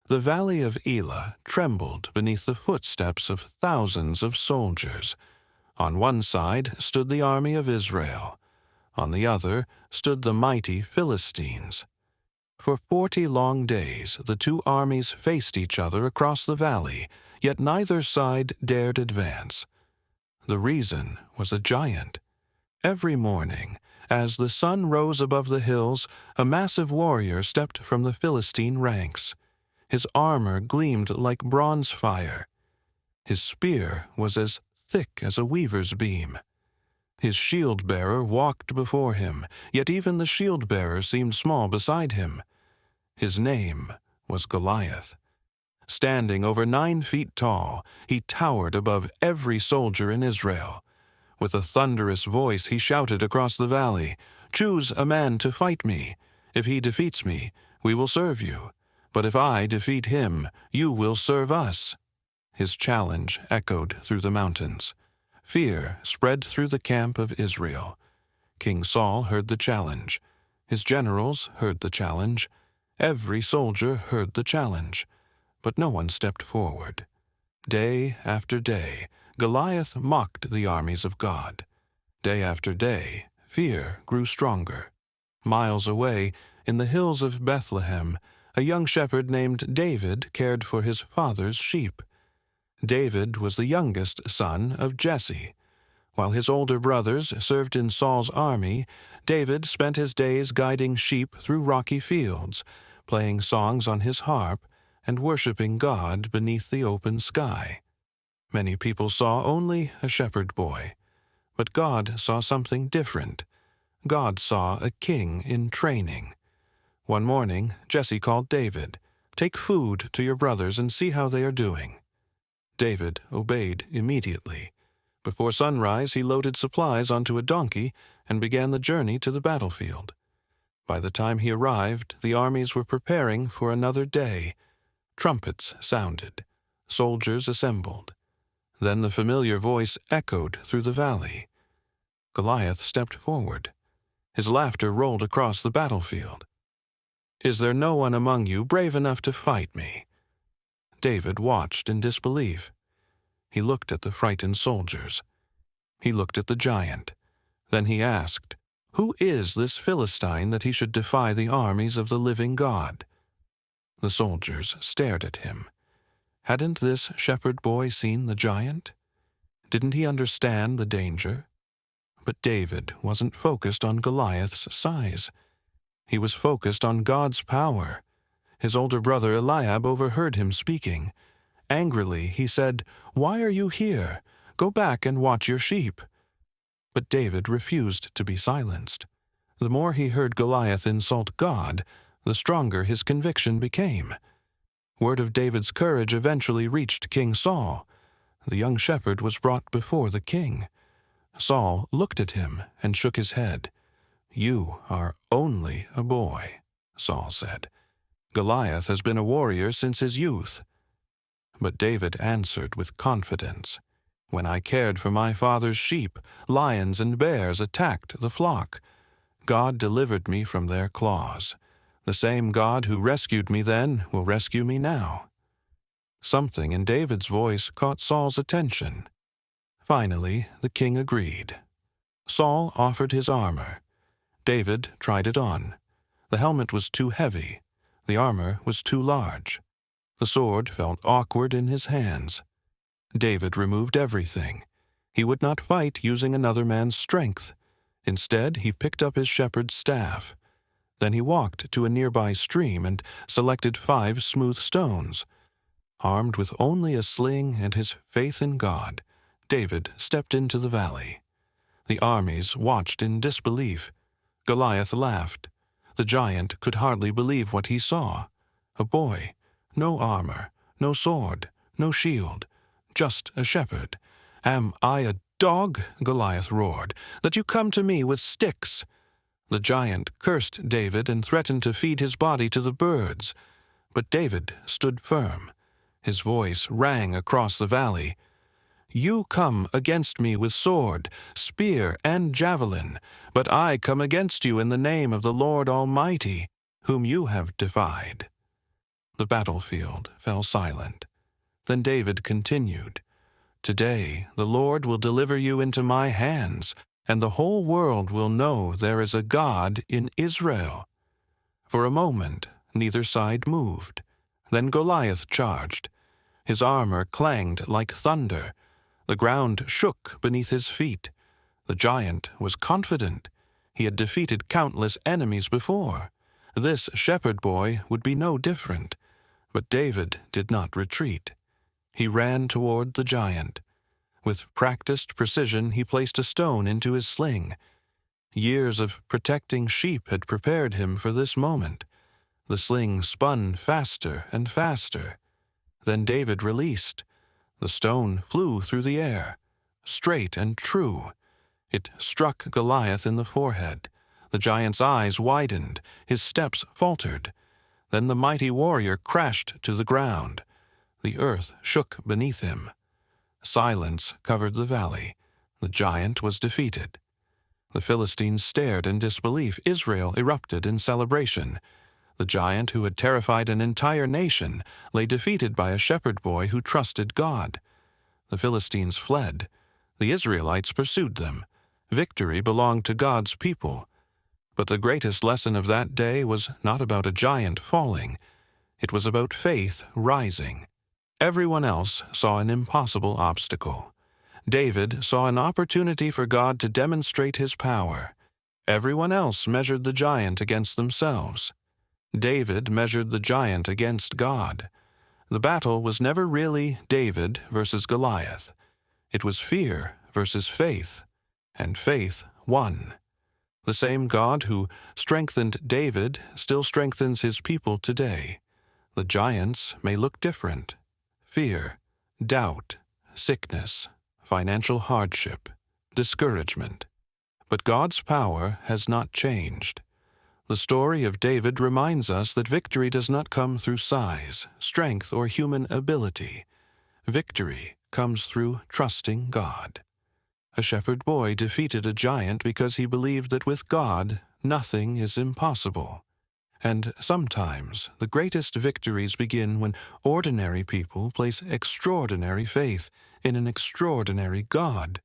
The valley of Elah trembled beneath the footsteps of thousands of soldiers. On one side stood the army of Israel. On the other stood the mighty Philistines. For 40 long days the two armies faced each other across the valley, yet neither side dared advance. The reason was a giant. Every morning, as the sun rose above the hills, a massive warrior stepped from the Philistine ranks. His armor gleamed like bronze fire. His spear was as thick as a weaver's beam. His shield-bearer walked before him, yet even the shield-bearer seemed small beside him. His name was Goliath. Standing over 9 feet tall, he towered above every soldier in Israel. With a thunderous voice he shouted across the valley, "Choose a man to fight me. If he defeats me, we will serve you. But if I defeat him, you will serve us." His challenge echoed through the mountains. Fear spread through the camp of Israel. King Saul heard the challenge. His generals heard the challenge. Every soldier heard the challenge. But no one stepped forward. Day after day, Goliath mocked the armies of God. Day after day, fear grew stronger. Miles away, in the hills of Bethlehem, a young shepherd named David cared for his father's sheep. David was the youngest son of Jesse. While his older brothers served in Saul's army, David spent his days guiding sheep through rocky fields, playing songs on his harp, and worshiping God beneath the open sky. Many people saw only a shepherd boy, but God saw something different. God saw a king in training. One morning, Jesse called David, "Take food to your brothers and see how they are doing." David obeyed immediately. Before sunrise, he loaded supplies onto a donkey and began the journey to the battlefield. By the time he arrived, the armies were preparing for another day. Trumpets sounded. Soldiers assembled. Then the familiar voice echoed through the valley. Goliath stepped forward. His laughter rolled across the battlefield. "Is there no one among you brave enough to fight me?" David watched in disbelief. He looked at the frightened soldiers. He looked at the giant. Then he asked, "Who is this Philistine that he should defy the armies of the living God?" The soldiers stared at him. Hadn't this shepherd boy seen the giant? Didn't he understand the danger? But David wasn't focused on Goliath's size. He was focused on God's power. His older brother Eliab overheard him speaking. Angrily, he said, "Why are you here? Go back and watch your sheep." But David refused to be silenced. The more he heard Goliath insult God, the stronger his conviction became. Word of David's courage eventually reached King Saul. The young shepherd was brought before the king. Saul looked at him and shook his head. "You are only a boy," Saul said. "Goliath has been a warrior since his youth." But David answered with confidence, "When I cared for my father's sheep, lions and bears attacked the flock. God delivered me from their claws. The same God who rescued me then will rescue me now." Something in David's voice caught Saul's attention. Finally, the king agreed. Saul offered his armor. David tried it on. The helmet was too heavy. The armor was too large. The sword felt awkward in his hands. David removed everything. He would not fight using another man's strength. Instead, he picked up his shepherd's staff. Then he walked to a nearby stream and selected 5 smooth stones. Armed with only a sling and his faith in God, David stepped into the valley. The armies watched in disbelief. Goliath laughed. The giant could hardly believe what he saw. A boy, no armor, no sword, no shield, just a shepherd. "Am I a dog," Goliath roared, "that you come to me with sticks?" The giant cursed David and threatened to feed his body to the birds. But David stood firm. His voice rang across the valley. "You come against me with sword, spear, and javelin, but I come against you in the name of the Lord Almighty, whom you have defied." The battlefield fell silent. Then David continued, "Today the Lord will deliver you into my hands, and the whole world will know there is a God in Israel." For a moment, neither side moved. Then Goliath charged. His armor clanged like thunder. The ground shook beneath his feet. The giant was confident. He had defeated countless enemies before. This shepherd boy would be no different. But David did not retreat. He ran toward the giant. With practiced precision, he placed a stone into his sling. Years of protecting sheep had prepared him for this moment. The sling spun faster and faster. Then David released. The stone flew through the air, straight and true. It struck Goliath in the forehead. The giant's eyes widened, his steps faltered. Then the mighty warrior crashed to the ground. The earth shook beneath him. Silence covered the valley. The giant was defeated. The Philistines stared in disbelief. Israel erupted in celebration. The giant who had terrified an entire nation lay defeated by a shepherd boy who trusted God. The Philistines fled. The Israelites pursued them. Victory belonged to God's people. But the greatest lesson of that day was not about a giant falling. It was about faith rising. Everyone else saw an impossible obstacle. David saw an opportunity for God to demonstrate his power. Everyone else measured the giant against themselves. David measured the giant against God. The battle was never really David versus Goliath. It was fear versus faith, and faith won. The same God who strengthened David still strengthens his people today. The giants may look different: fear, doubt, sickness, financial hardship, discouragement. But God's power has not changed. The story of David reminds us that victory does not come through size, strength, or human ability. Victory comes through trusting God. A shepherd boy defeated a giant because he believed that with God, nothing is impossible. And sometimes the greatest victories begin when ordinary people place extraordinary faith in an extraordinary God.